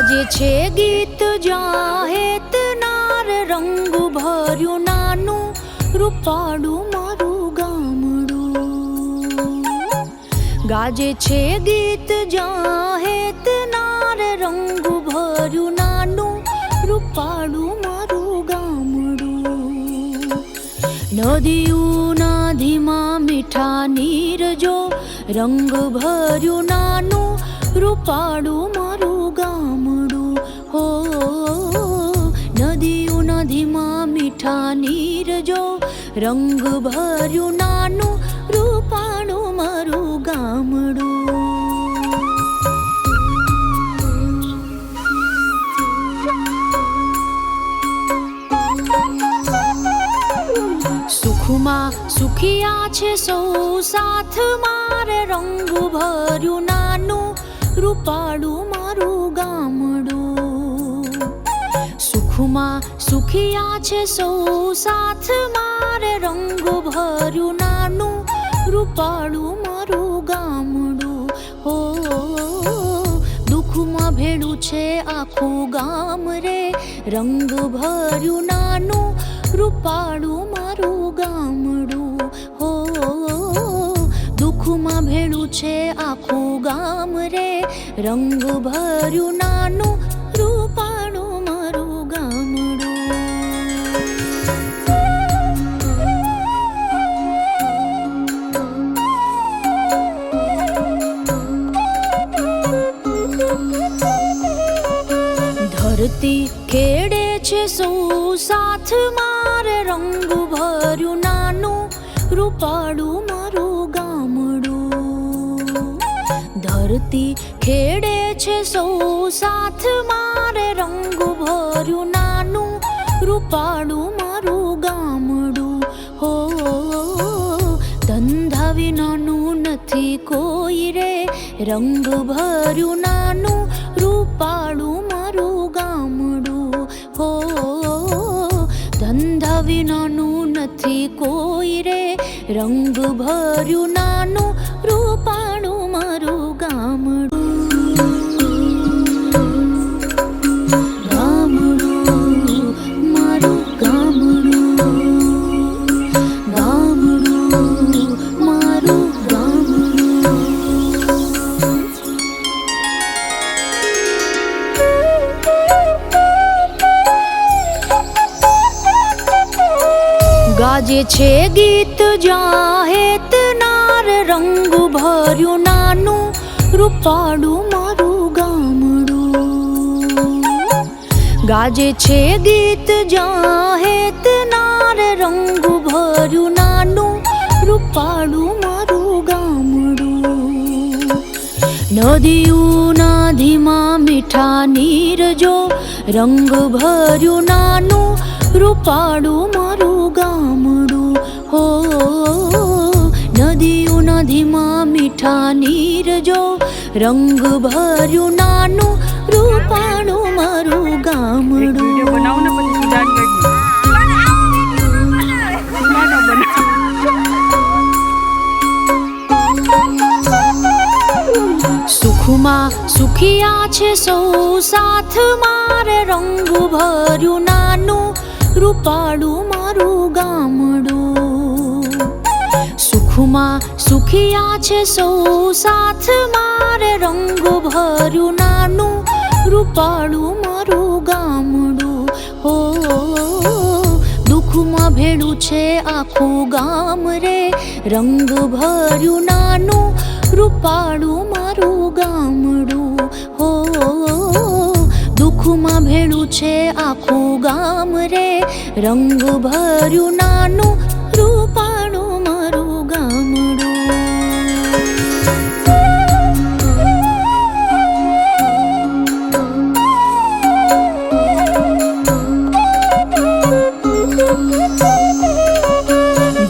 ગાજે છે ગીત જાહેત નાર રંગ ભર્યું નાનું રૂપાળું મારું ગામડું. ગાજે છે ગીત જાહેત નાર રંગ ભર્યું નાનું રૂપાળું મારું ગામડું. નદીઓના ધીમા મીઠા નીર જો રંગ ભર્યું નાનું રૂપાળું મારું ગામડું. હો નદીઓના ધીમા મીઠા નીર જો રંગ ભર્યું નાનું રૂપાળું મારું ગામડું. સુખમાં સુખિયા છે સૌ સાથ મારે રંગ ભર્યું નાનું રૂપાળું મારું ગામડું. સુખમાં સુખિયા છે સૌ સાથ મારે રંગ ભર્યું નાનું રૂપાળું મારું ગામડું. હો દુઃખમાં ભેળું છે આખું ગામ રે રંગ ભર્યું નાનું રૂપાળું મારું ગામડું. હો દુઃખમાં ભેળું છે આખું ગામ રે રંગ ભર્યું નાનું રૂપાળું મારું ગામડું. ધરતી ખેડે છે સૌ સાથ મારે રંગ ભર્યું નાનું રૂપાળું મારું ગામડું. ધરતી ખેડે છે સૌ સાથ મારે રંગ ભર્યું નાનું રૂપાળું મારું ગામડું. હો ધંધા વિનાનું નથી કોઈ રે રંગ ભર્યું નાનું રૂપાળું મારું ગામડું. હો ધંધા વિનાનું નથી કોઈ રે રંગ ભર્યું નાનું રૂપાળું મારું ગામડું. ગામડું મારું ગામડું. ગામડું મારું ગામડું. ગાજે છે ગીત જાહેત નાર રંગ ભર્યું નાનું રૂપાળું મારું ગામડું. ગાજે છે ગીત જાહેત નાર રંગ ભર્યું નાનું રૂપાળું મારું ગામડું. નદીઓના ધીમા મીઠા નીર જો રંગ ભર્યું નાનું રૂપાળું મારું ગામડું. હો નદીઓના ધીમા મીઠા નીર જો રંગ ભર્યું નાનું રૂપાળું મારું ગામડું. સુખમાં સુખિયા છે સૌ સાથ મારે રંગ ભર્યું નાનું રૂપાળું મારું ગામડું. સુખમાં સુખિયા છે સૌ સાથ મારે રંગ ભર્યું નાનું રૂપાળું મારું ગામડું. હો દુઃખમાં ભેળું છે આખું ગામ રે રંગ ભર્યું નાનું રૂપાળું મારું ગામડું. હો દુઃખમાં ભેળું છે આખું ગામ રે રંગ ભર્યું નાનું રૂપાળું મારું ગામડું.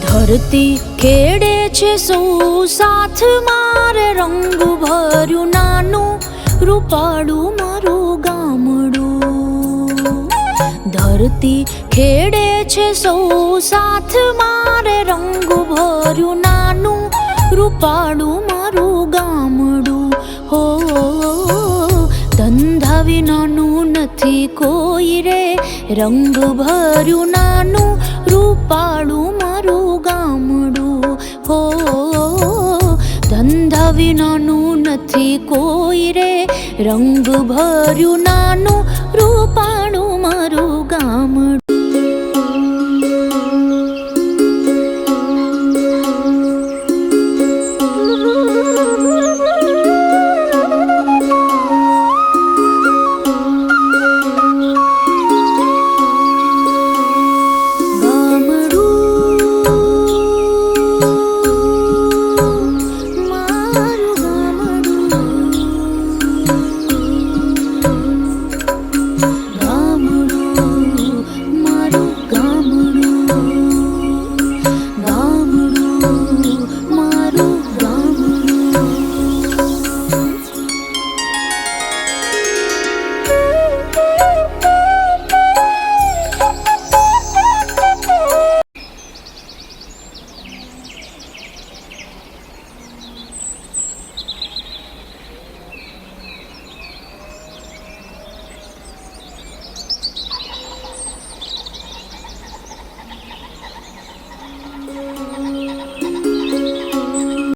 ધરતી ખેડે છે સૌ સાથ મારે રંગ ભર્યું નાનું રૂપાળું મારું ગામડું. ધરતી ખેડે છે સૌ સાથ મારે રંગ ભર્યું નાનું રૂપાળું મારું ગામડું. હો ધંધા વિનાનું નથી કોઈ રે, રંગ ભર્યું નાનું રૂપાળું મારું ગામડું. હો ધંધા વિનાનું નથી કોઈ રે, રંગ ભર્યું નાનું રૂપાળું મારું ગામડું.